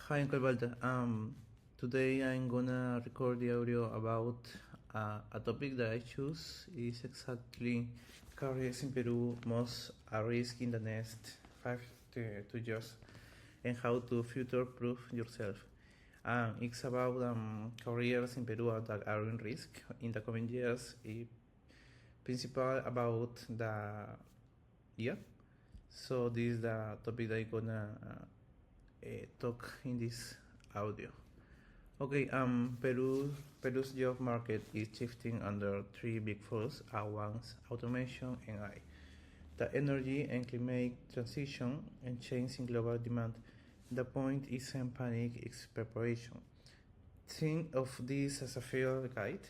Hi, Uncle Walter. Today I'm gonna record the audio about a topic that I choose is exactly careers in Peru most at risk in the next 5 to 2 years and how to future-proof yourself. It's about careers in Peru that are in risk in the coming years. Principal about the So this is the topic that I'm gonna talk in this audio. Okay, Peru's job market is shifting under three big forces at once: automation and AI, the energy and climate transition, and change in global demand. The point isn't panic, it's preparation. Think of this as a field guide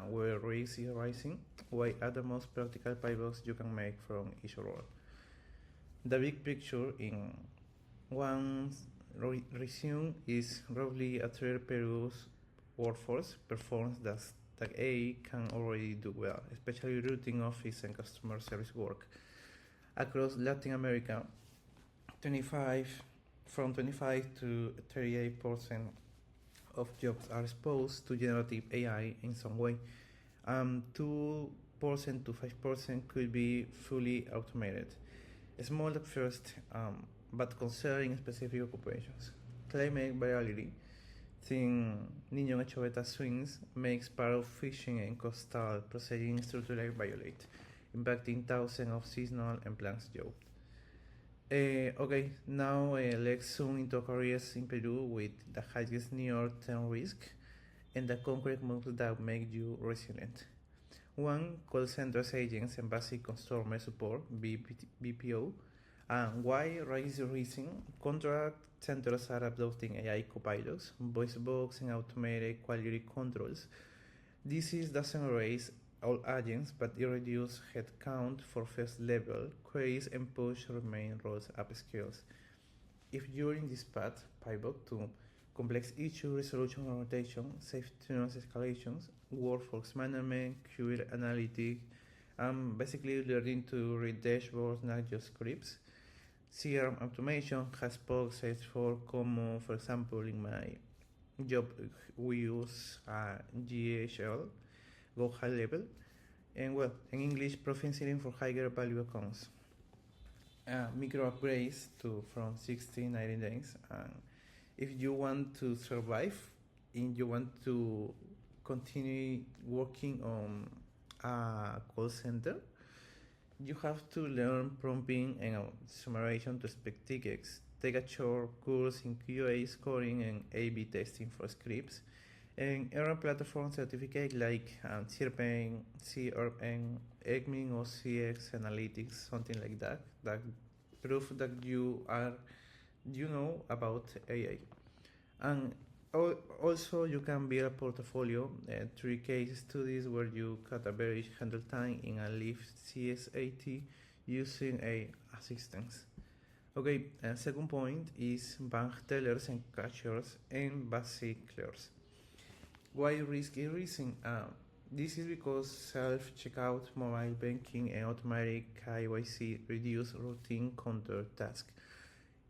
where risk is rising, why are the most practical pivots you can make from each role. The big picture in one resume is roughly a third Peru's workforce performs that AI can already do well, especially routine office and customer service work. Across Latin America, 25 to 38% of jobs are exposed to generative AI in some way. 2% to 5% could be fully automated. Small at first, but concerning specific occupations. Climate variability, think Niño anchoveta swings, makes part of fishing and coastal processing structurally violate, impacting thousands of seasonal and plant jobs. Okay, now let's zoom into careers in Peru with the highest near-term risk and the concrete moves that make you resilient. One, call centers agents and basic customer support, BPO. Why rise rising? Contract centers are adopting AI copilots, voice box, and automated quality controls. This doesn't erase all agents, but it reduces headcount for first level queries and push remain roles up skills. If you're in this path, pivot to complex issue resolution and rotation, safety escalations, workforce management, QA analytics, basically learning to read dashboards, not just scripts. CRM automation has boxes for common, for example, in my job we use GHL, go high level, and well, in English proficiency for higher value accounts. Micro upgrades from 60 90 days. If you want to survive and you want to continue working on a call center, you have to learn prompting and summarization to expect tickets. Take a short course in QA scoring and A/B testing for scripts, and earn a platform certificate like CRM, ECMIN or CX Analytics, something like that, that prove that you know about AI. And also you can build a portfolio, 3 case studies where you cut average handle time in a live CSAT using a assistance. Okay, second point is bank tellers and cashiers and basic clerks. Why risk is rising? This is because self-checkout, mobile banking, and automatic KYC reduce routine counter tasks.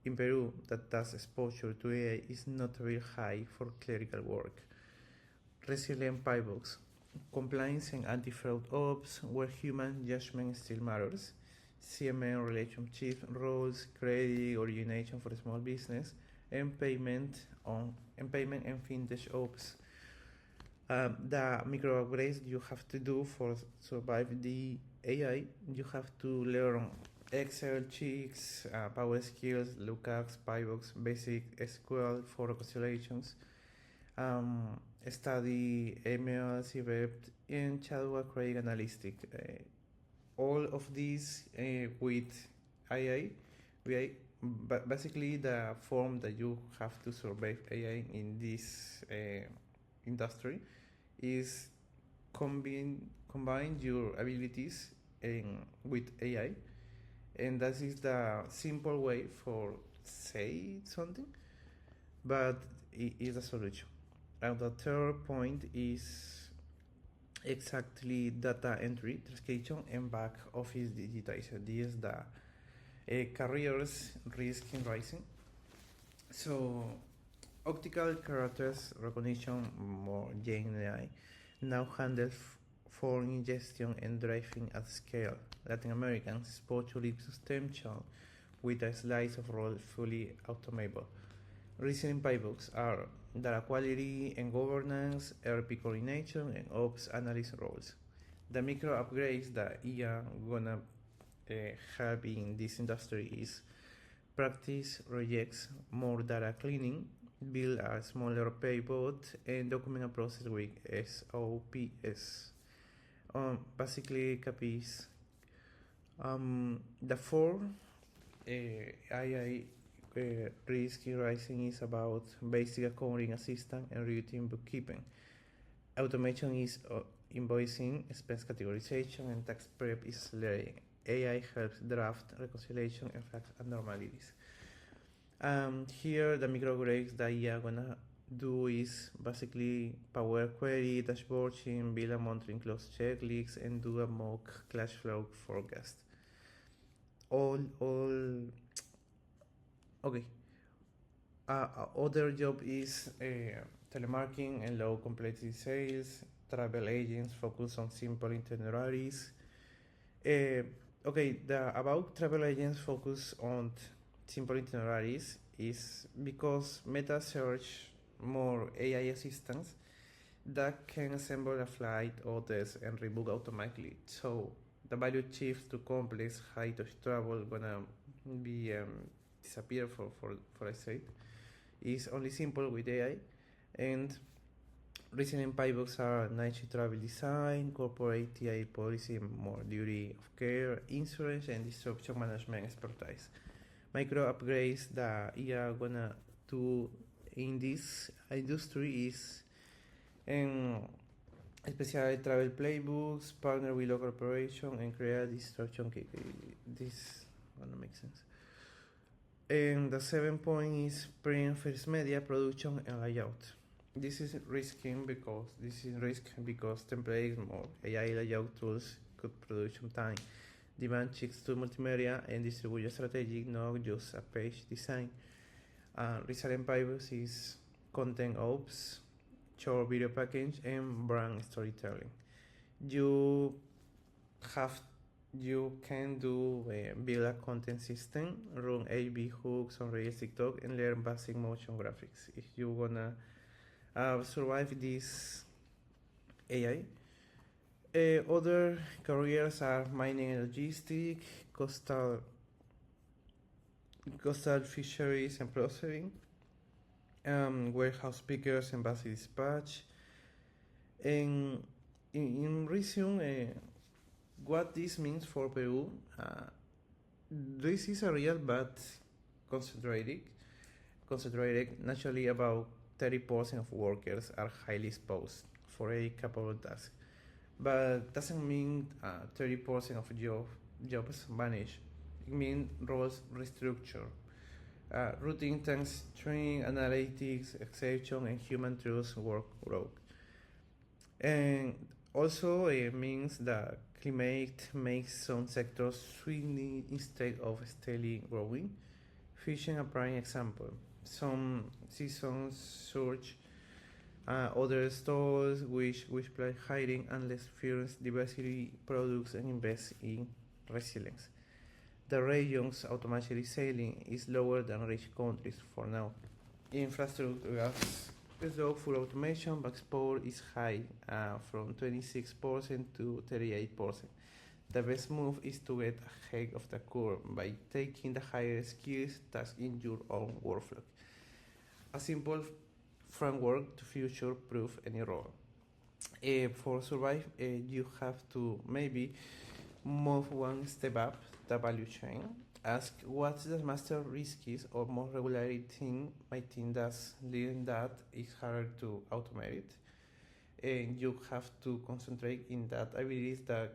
In Peru, the task exposure to AI is not very high for clerical work. Resilient pivots, compliance and anti-fraud ops, where human judgment still matters. CMM relationship roles, credit origination for small business, and payment and fintech ops. The micro upgrades you have to do for survive the AI, you have to learn Excel, checks, power skills, lookups, pivots, basic SQL for reconciliations, study ML, CREP, and Chadwa Craig Analytic. All of these with AI, basically the form that you have to survive AI in this industry is combine your abilities with AI, and that is the simple way for say something, but it is a solution. And the third point is exactly data entry, transcription, and back office digitization. This is the careers risk in rising. So Optical characters recognition, more GenAI, now handles phone ingestion and driving at scale. Latin Americans export to live substantial with a slice of role fully automatable. Recent playbooks are data quality and governance, ERP coordination, and ops analyst roles. The micro upgrades that IA gonna help in this industry is practice rejects more data cleaning, build a smaller playbook, and document a process with SOPs. Basically, copies. The four AI risk rising is about basic accounting assistant and routine bookkeeping. Automation is invoicing, expense categorization, and tax prep is accelerating. AI helps draft reconciliation and fact abnormalities. Here, the micro upgrades that you are gonna do is basically Power Query, dashboarding, build a monitoring close checklist, and do a mock cash flow forecast. Okay. Other job is telemarketing and low complexity sales. Travel agents focus on simple itineraries. About travel agents focus on simple itineraries is because Meta search more AI assistants that can assemble a flight, orders, and rebook automatically. So the value shifts to complex high touch travel gonna be disappear for a site. It's only simple with AI, and recent playbooks are niche travel design, corporate TI policy, more duty of care, insurance, and disruption management expertise. Micro upgrades that you are gonna do in this industry is especially travel playbooks, partner with local operation, and create disruption. This gonna make sense. And the 7 point is print first media production and layout. This is risk because templates, more AI layout tools cut production time, demand shifts to multimedia, and distribution strategy, not just a page design. Recent playbooks is content ops, short video package, and brand storytelling. You can do build a content system, run A/B hooks on Reels, TikTok, and learn basic motion graphics if you wanna survive this AI. Other careers are mining and logistics, coastal fisheries and processing, warehouse pickers and basic dispatch. And in resume, what this means for Peru, this is a real but concentrated. Naturally, about 30% of workers are highly exposed for a capable task, but doesn't mean 30% of jobs vanish. It means roles restructure. Routine tasks, training, analytics, exception, and human truths work growth. And also it means that climate makes some sectors swinging instead of steadily growing. Fishing a prime example. Some seasons surge, other stores which play hiding unless firms diversity products and invest in resilience. The region's automatically sailing is lower than rich countries for now. Infrastructure is low full automation, but export is high, from 26% to 38%. The best move is to get ahead of the curve by taking the higher skills tasks in your own workflow. A simple framework to future-proof any role. For survive, you have to maybe move one step up the value chain. Ask what's the master risk is or more regularity thing my team does, leading that is harder to automate it. And you have to concentrate in that abilities that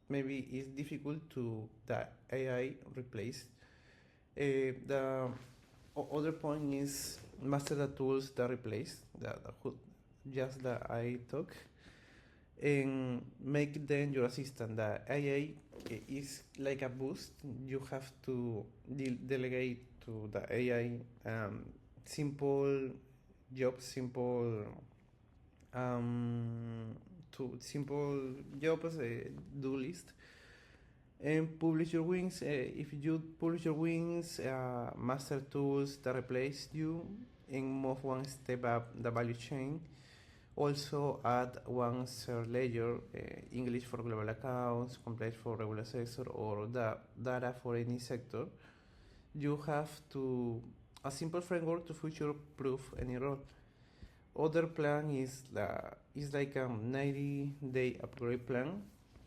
maybe is difficult to the AI replace. The other point is master the tools that replace just the AI talk, and make them your assistant. The AI is like a boost. You have to delegate to the AI simple jobs, simple jobs, do list, and publish your wings. If you publish your wings, master tools that replace you and move one step up the value chain. Also add one third layer, English for global accounts, compliance for regular sector, or data for any sector. You have to a simple framework to future-proof any role. Other plan is like a 90-day upgrade plan.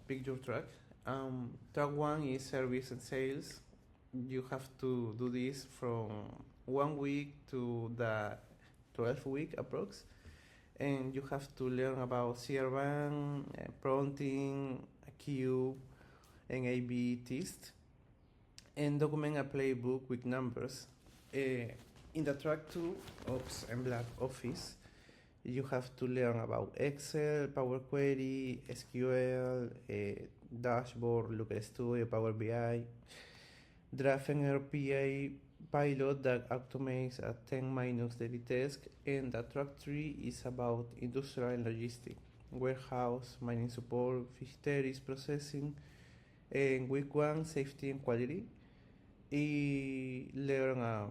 Pick your track. Track one is service and sales. You have to do this from 1 week to the 12th week approx. And you have to learn about CRM, prompting, queue, and A/B test, and document a playbook with numbers. In the track 2, Ops and Black Office, you have to learn about Excel, Power Query, SQL, Dashboard, Looker Studio, Power BI, draft an RPA pilot that automates a 10- daily task, and the track 3 is about industrial and logistics, warehouse, mining support, fish terrace processing, and week 1, safety and quality. Y learn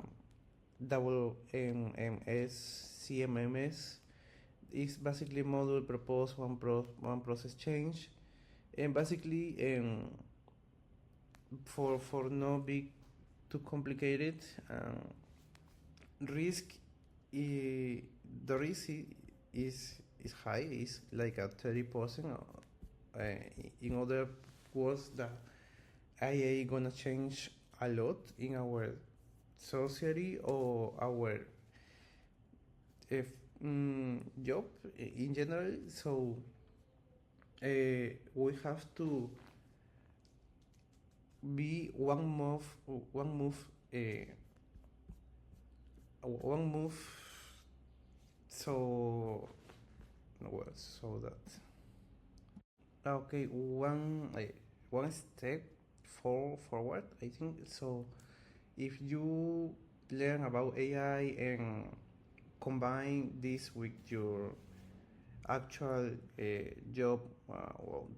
WMS, CMMS is basically module propose one process change, and basically for no big too complicated. Risk the risk is high. It's like a 30%. In other words, the IA gonna change a lot in our society or our job in general. So we have to be one move so that okay, one step forward, I think. So if you learn about AI and combine this with your actual job,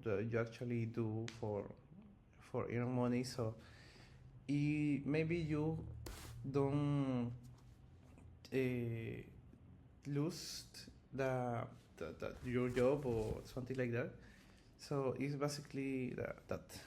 you actually do for earn money, so maybe you don't lose your job or something like that. So it's basically that.